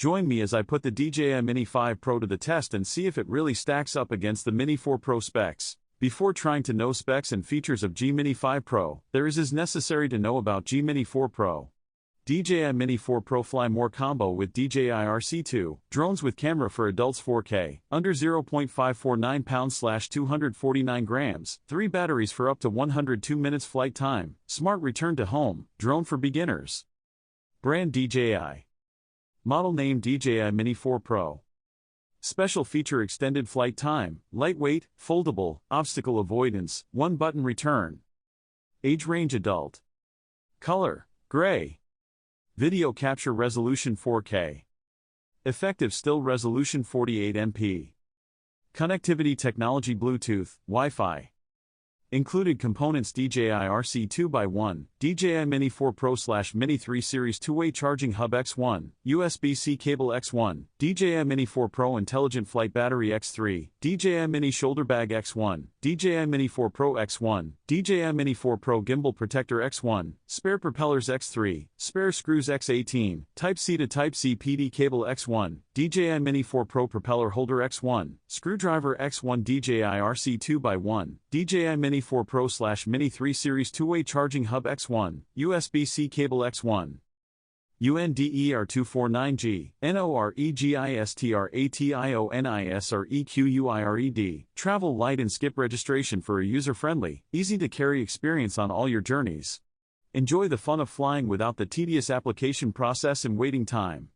Join me as I put the DJI Mini 5 Pro to the test and see if it really stacks up against the Mini 4 Pro specs. Before trying to know specs and features of DJI Mini 5 Pro, there is necessary to know about DJI Mini 4 Pro. DJI Mini 4 Pro Fly More Combo with DJI RC2, drones with camera for adults 4K, under 0.549 pounds/249 grams, 3 batteries for up to 102 minutes flight time, smart return to home, drone for beginners. Brand DJI. Model name DJI Mini 4 Pro. Special feature extended flight time, lightweight, foldable, obstacle avoidance, 1-button return. Age range adult. Color, gray. Video capture resolution 4K. Effective still resolution 48 MP. Connectivity technology Bluetooth, Wi-Fi. Included components DJI RC2x1, DJI Mini 4 Pro/Mini 3 Series 2-way charging hub X1, USB-C cable X1, DJI Mini 4 Pro Intelligent Flight Battery X3, DJI Mini Shoulder Bag X1, DJI Mini 4 Pro X1, DJI Mini 4 Pro Gimbal Protector X1, spare propellers X3, spare screws X18, Type-C to Type-C PD cable X1, DJI Mini 4 Pro Propeller Holder X1, screwdriver X1 DJI RC2x1, DJI Mini 4 Pro/Mini 3 Series 2-way charging hub X1, USB-C cable X1. UNDER249G, NOREGISTRATIONISREQUIRED, travel light and skip registration for a user-friendly, easy-to-carry experience on all your journeys. Enjoy the fun of flying without the tedious application process and waiting time.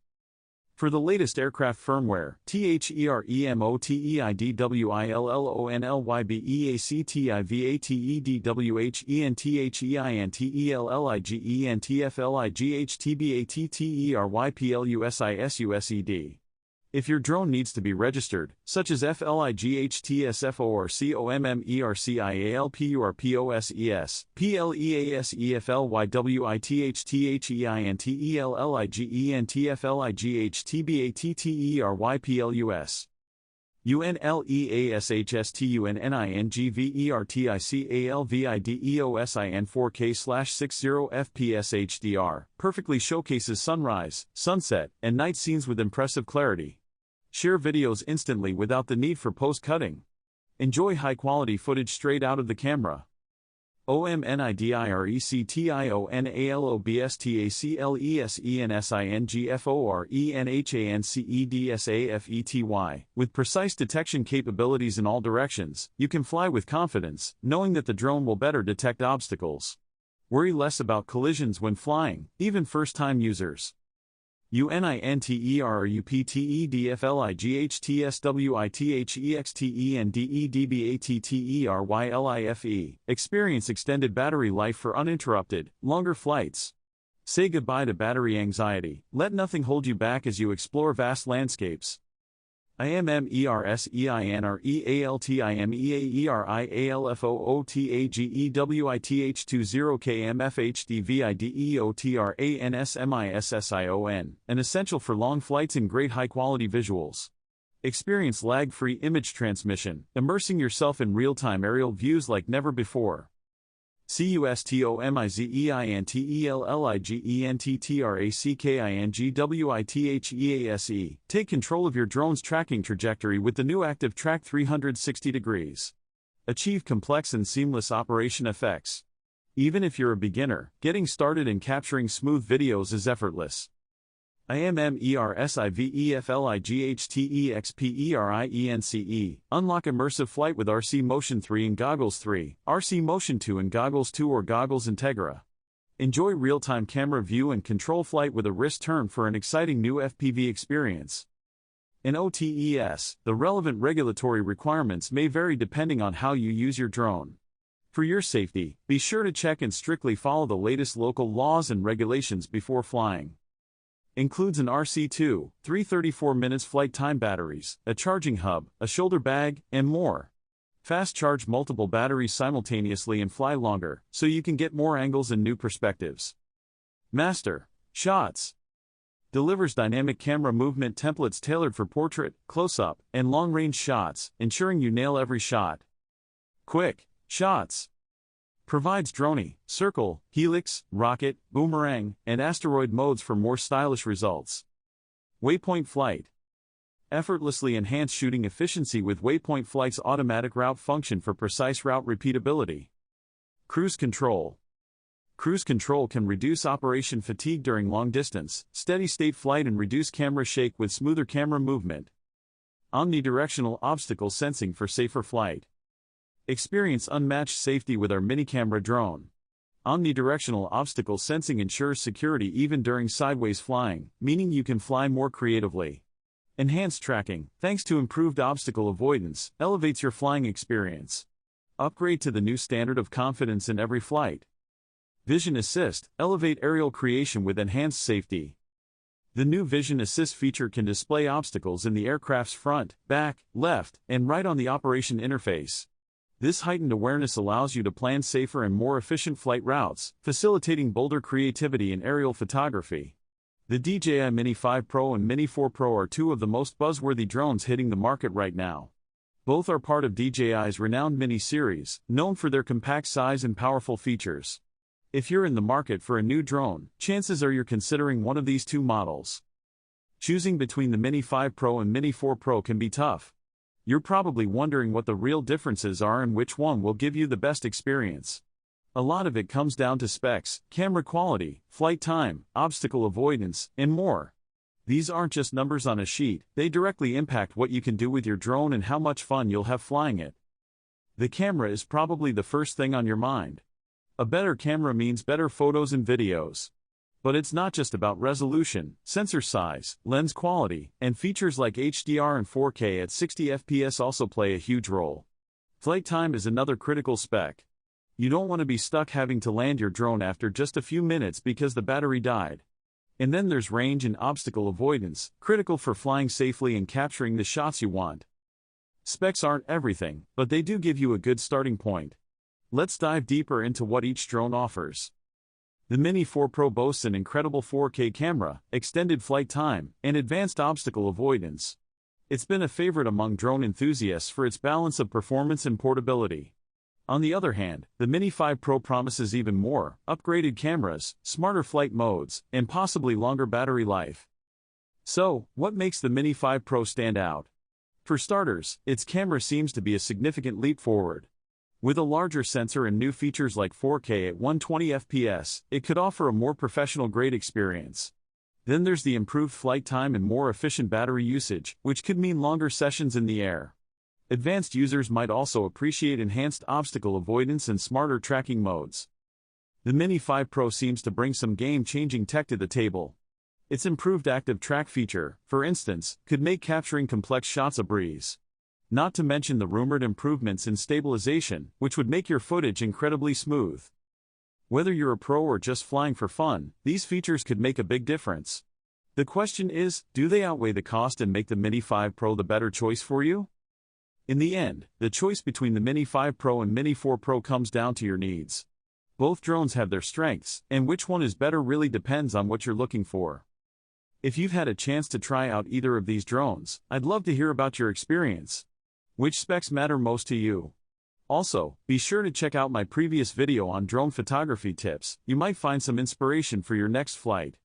For the latest aircraft firmware, THEREMOTEIDWILLONLYBEACTIVEATEEDWHENTEFLIGHTSUSED. If your drone needs to be registered, such as FLIGHTSFORCOMMERCIALPURPOSES, PLEASEFLYWITHTHENTELIGENTFLIGHTBATTERYPLUS. UNLEASHSTUNNINGVERTICALVIDEOSIN 4K/60 fps HDR, perfectly showcases sunrise, sunset, and night scenes with impressive clarity. Share videos instantly without the need for post-cutting. Enjoy high-quality footage straight out of the camera. OMNIDIRECTIONALOBSTACLESENSINGFORENHANCEDSAFETY. With precise detection capabilities in all directions, you can fly with confidence, knowing that the drone will better detect obstacles. Worry less about collisions when flying, even first-time users. UNINTERUPTEDFLIGHTHEXTENDEDBATTERYLIFE. Experience extended battery life for uninterrupted, longer flights. Say goodbye to battery anxiety. Let nothing hold you back as you explore vast landscapes. IMMERSEIALTIMEAERIALFOOTAGEWITEHTUZEROKMFHDVIDEOTRANSMISSION, an essential for long flights and great high-quality visuals. Experience lag-free image transmission, immersing yourself in real-time aerial views like never before. CUSTOMIZEINTELLIGENTTRACKINGWITHEASE. Take control of your drone's tracking trajectory with the new ActiveTrack 360 degrees. Achieve complex and seamless operation effects. Even if you're a beginner, getting started and capturing smooth videos is effortless. IMMERSIVEFLIGHTXPERIENCE. Unlock immersive flight with RC Motion 3 and Goggles 3, RC Motion 2 and Goggles 2 or Goggles Integra. Enjoy real-time camera view and control flight with a wrist turn for an exciting new FPV experience. In OTES, the relevant regulatory requirements may vary depending on how you use your drone. For your safety, be sure to check and strictly follow the latest local laws and regulations before flying. Includes an RC2, 334 minutes flight time batteries, a charging hub, a shoulder bag, and more. Fast charge multiple batteries simultaneously and fly longer, so you can get more angles and new perspectives. Master Shots. Delivers dynamic camera movement templates tailored for portrait, close-up, and long-range shots, ensuring you nail every shot. Quick Shots. Provides drone, circle, helix, rocket, boomerang, and asteroid modes for more stylish results. Waypoint Flight. Effortlessly enhance shooting efficiency with Waypoint Flight's automatic route function for precise route repeatability. Cruise Control. Cruise control can reduce operation fatigue during long-distance, steady-state flight and reduce camera shake with smoother camera movement. Omnidirectional obstacle sensing for safer flight. Experience unmatched safety with our mini camera drone. Omnidirectional obstacle sensing ensures security even during sideways flying, meaning you can fly more creatively. Enhanced tracking, thanks to improved obstacle avoidance, elevates your flying experience. Upgrade to the new standard of confidence in every flight. Vision Assist, elevate aerial creation with enhanced safety. The new Vision Assist feature can display obstacles in the aircraft's front, back, left, and right on the operation interface. This heightened awareness allows you to plan safer and more efficient flight routes, facilitating bolder creativity in aerial photography. The DJI Mini 5 Pro and Mini 4 Pro are two of the most buzzworthy drones hitting the market right now. Both are part of DJI's renowned Mini series, known for their compact size and powerful features. If you're in the market for a new drone, chances are you're considering one of these two models. Choosing between the Mini 5 Pro and Mini 4 Pro can be tough. You're probably wondering what the real differences are and which one will give you the best experience. A lot of it comes down to specs, camera quality, flight time, obstacle avoidance, and more. These aren't just numbers on a sheet, they directly impact what you can do with your drone and how much fun you'll have flying it. The camera is probably the first thing on your mind. A better camera means better photos and videos. But it's not just about resolution, sensor size, lens quality, and features like HDR and 4K at 60 FPS also play a huge role. Flight time is another critical spec. You don't want to be stuck having to land your drone after just a few minutes because the battery died. And then there's range and obstacle avoidance, critical for flying safely and capturing the shots you want. Specs aren't everything, but they do give you a good starting point. Let's dive deeper into what each drone offers. The Mini 4 Pro boasts an incredible 4K camera, extended flight time, and advanced obstacle avoidance. It's been a favorite among drone enthusiasts for its balance of performance and portability. On the other hand, the Mini 5 Pro promises even more: upgraded cameras, smarter flight modes, and possibly longer battery life. So, what makes the Mini 5 Pro stand out? For starters, its camera seems to be a significant leap forward. With a larger sensor and new features like 4K at 120 FPS, it could offer a more professional-grade experience. Then there's the improved flight time and more efficient battery usage, which could mean longer sessions in the air. Advanced users might also appreciate enhanced obstacle avoidance and smarter tracking modes. The Mini 5 Pro seems to bring some game-changing tech to the table. Its improved ActiveTrack feature, for instance, could make capturing complex shots a breeze. Not to mention the rumored improvements in stabilization, which would make your footage incredibly smooth. Whether you're a pro or just flying for fun, these features could make a big difference. The question is, do they outweigh the cost and make the Mini 5 Pro the better choice for you? In the end, the choice between the Mini 5 Pro and Mini 4 Pro comes down to your needs. Both drones have their strengths, and which one is better really depends on what you're looking for. If you've had a chance to try out either of these drones, I'd love to hear about your experience. Which specs matter most to you? Also, be sure to check out my previous video on drone photography tips. You might find some inspiration for your next flight.